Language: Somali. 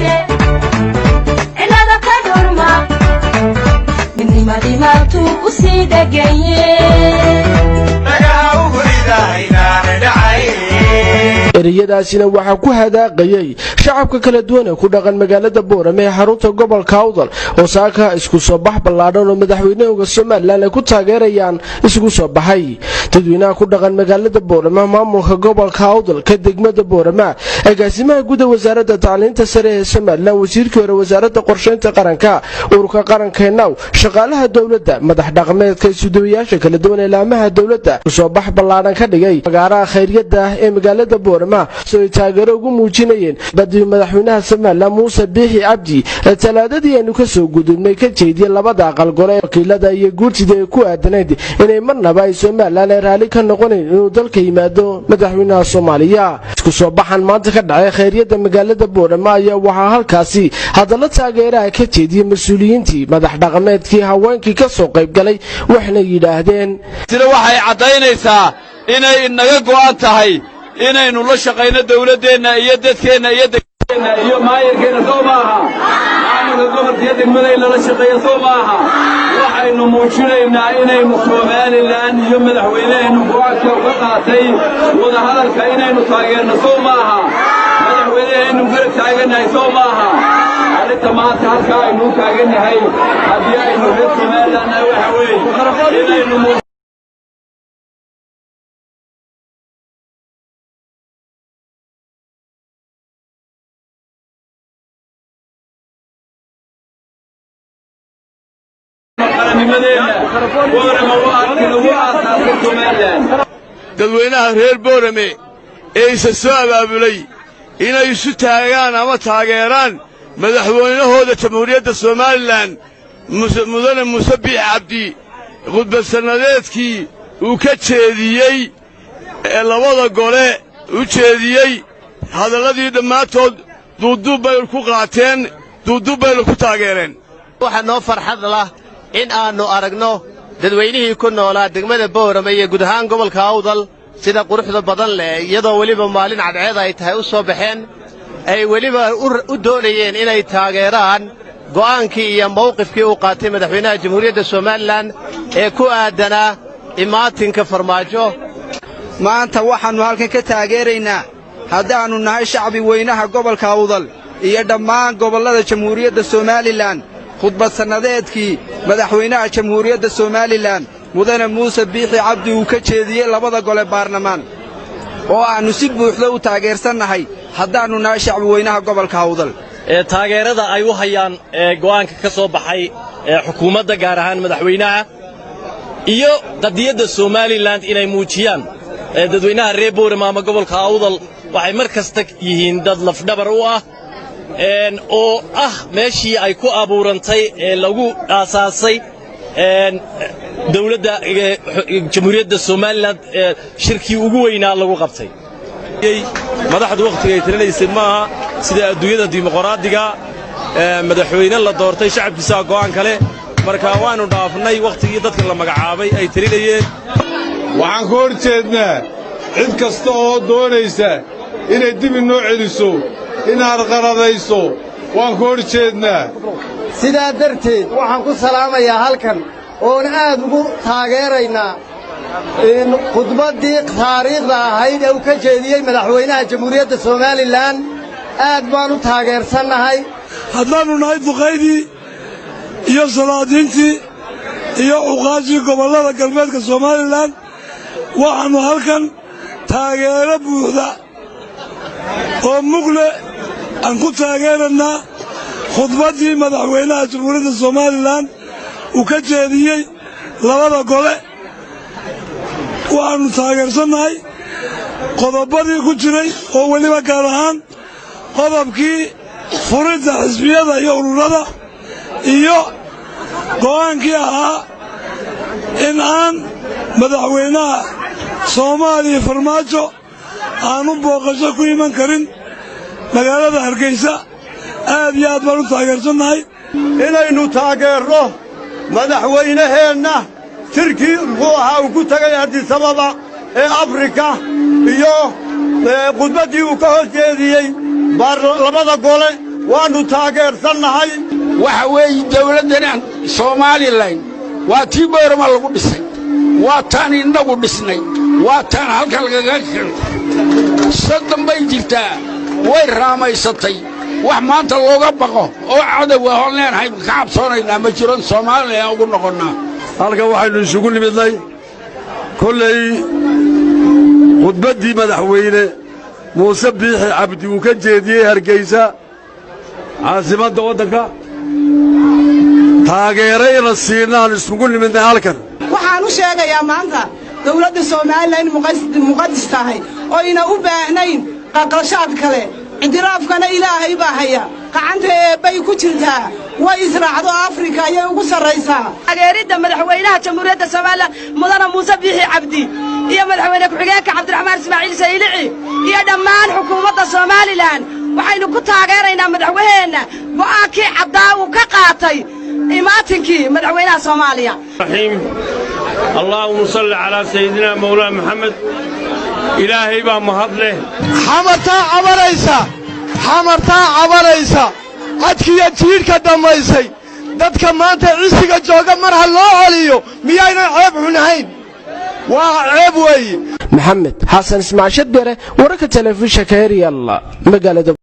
mayse inada ka dhurma midnimadii maabtuu u sii dhagaye ereyadaasina waxaa ku hadaaqayay shacabka kala duwan ee ku dhaqan magaalada Boorame ee xarunta gobolka Awdal oo saaka isku soo bax ballaadhan oo madaxweynaha Soomaaliland ay ku taageerayaan isku soo baxay dadweynaha ku dhaqan magaalada Boorame maamulka gobolka Awdal ka degmada Boorame agaasimaha guud ee wasaaradda tacliinta sare ee Soomaaliland wasiirka hore wasaaradda qorsheynta qaranka ururka qarankeena shaqaalaha dawladda madax dhaqameedka suudiyaasha kala duwan ee laamaha dawladda soo bax ballaadhan ka dhigay magaaraha khayriyada ee magaalada Boorame soo taageero ugu muujinayeen badii madaxweynaha Soomaaliland Muuse Biixi Cabdi talaadadii aanu ka soo gudubnay ka jeediyay labada aqal gole wakiilada iyo guurtida ay ku aadanayd inay marnaba ay Soomaaliland raali ka noqoneen inuu dalka yimaado madaxweynaha Soomaaliya isku soo baxan maanta ka dhacay khayriyada magaalada Boorame ayaa waxa halkaasi hadallo taageero ka jeediyay mas'uuliyiintii madax dhaqameedkii haweenkii ka soo qayb galay waxna yiraahdeen sida waxay cadaynaysaa inay inaga go'an tahay inaynu la shaqeyno dawladdeena iyo dadkeena iyo degmeena iyo maayirkeena Soomaaliya maamulka gobolka degmada la shaqeeyo Soomaaliya waxaynu muujinaynaa inaynu Soomaaliland iyo madaxweynaheenu go'aanka ka qaatay wada hadalka inaynu taageerno Soomaaliya madaxweynaheenu garab taaganahay Soomaaliya arrinta maanta halka aynu taaganahay haddii aynu reer Soomaaliland waxa weeye inaynu dadweynaha reer Boorame ee isa soo abaabulay inay isu taagaan ama taageeraan madaxweynahooda Jamhuuriyadda Soomaaliland mudane Muuse Biixi Cabdi khudbad sanadeedkii uu ka jeediyey labada gole u jeediyey hadalladii dhammaantood duuduub bay ku qaateen duuduub bay ku taageereen waxa noo farxad lah in aanu aragno dadweynihii ku noolaa degmada Boorame iyo guud ahaan gobolka Awdal sida quruxda badan leh iyadoo waliba maalin cadceed ay tahay u soo baxeen ay waliba u doonayeen inay taageeraan go'aankii iyo mowqifkii uu qaatay madaxweynaha Jamhuuriyadda Soomaaliland ee ku aadanaa imaatinka farmaajo maanta waxaanu halkan ka taageeraynaa haddaanu nahay shacbi weynaha gobolka Awdal iyo dhammaan gobollada Jamhuuriyadda Soomaaliland khudbad sanadeedkii madaxweynaha Jamhuuriyadda Soomaaliland mudane Muuse Biixi Cabdi uu ka jeediyay labada gole baarlamaan oo aanu si buuxda u taageersanahay haddaanu nahay shacbi weynaha gobolka Awdal taageerada ay u hayaan go'aanka ka soo baxay xukuumadda gaar ahaan madaxweynaha iyo qadiyadda Soomaaliland inay muujiyaan dadweynaha reer Boorame ama gobolka Awdal waxay mar kasta yihiin dad lafdhabar u ah oo meeshii ay ku abuurantay lagu aasaasay dawladda Jamhuuriyadda Soomaaliland shirkii ugu weynaa lagu qabtay madaxdu waqtiga ay tirinaysay maaha sida adduunyada dimuqraadiga madaxweyne la doortay shacabkiisa go'aan kale marka waanu dhaafnay waqtigii dadka la magacaabay ay tirinayeen waxaan ka hor jeednaa cid kasta oo doonaysa inay dib inoo celiso inaad qaradayso waan ka hor jeednaa sidaa darteed waxaan ku salaamayaa halkan oon aad ugu taageeraynaa khudbaddii taariikhda ahayd ee uu ka jeediyey madaxweynaha Jamhuuriyadda Soomaaliland aad baan u taageersannahay haddaannu nahay duqaydii iyo salaadiintii iyo cuqaashii gobollada galbeedka Soomaaliland waxaannu halkan taageero buuxda oo mugle aan ku taageerannaa khudbaddii madaxweynaha Jamhuuriyadda Soomaaliland uu ka jeediyey labada gole waxaannu taageersannahay qodobadii ku jiray oo weliba gaar ahaan qodobkii furidda xisbiyada iyo ururada iyo go'aankii ahaa in aan madaxweynaha Soomaaliya farmaajo aanu booqasho ku iman karin magaalada Hargeysa aad iyo aad baan u taageersannahay inaynu taageerno madaxweynaheenna tirkii muxuu ahaa uu ku tagay Addis Ababa ee Afrika iyo khudbaddii uu ka hor jeediyey labada gole waannu taageersannahay waxa weeye dawladdan Soomaaliland waa tii Boorama lagu dhisay waa taan inagu dhisnay waa taan halka lagaga keenay sadan bay jirtaa way raamaysatay wax maanta looga baqo oo cadow ah oo leenahay ka cabsoonaynaa ma jiro Soomaaliland ugu noqonnaa halka waxaynu isugu nimidnay kullay khudbaddii madaxweyne muuse biixi cabdi uu ka jeediyey Hargeysa caasimadda waddanka taageerayna siinaan isugu nimidnay halkan waxaan u sheegayaa maanta dawladda Soomaaliland muqaddis tahay oo ina u baahnayn qaqlashaad kale intiraafkana ilaahay baa haya gacanta eebbay ku jirtaa way israacdo Afrika ayay ugu sarraysaa taageeridda madaxweynaha jamhuuriyadda Soomaaliland mudane muuse biixi cabdi iyo madaxweyne ku-xigeenka cabdiraxmaan ismaaciil saylici iyo dhammaan xukuumadda Soomaaliland waxaynu ku taageeraynaa madaxweynaha go'aankii caddaa uu ka qaatay imaatinkii madaxweynaha Soomaaliya اللهم صل على سيدنا مولانا محمد إلهي با مهدله حمرتا عبريسا عدكي جيرك دميسي dadka maanta cisiga jooga mar ha loo celiyo miyayna ceeb xunahayn waa ceeb weey maxamed xasan ismaaciil dere wararka telefishinka Ariel magaalada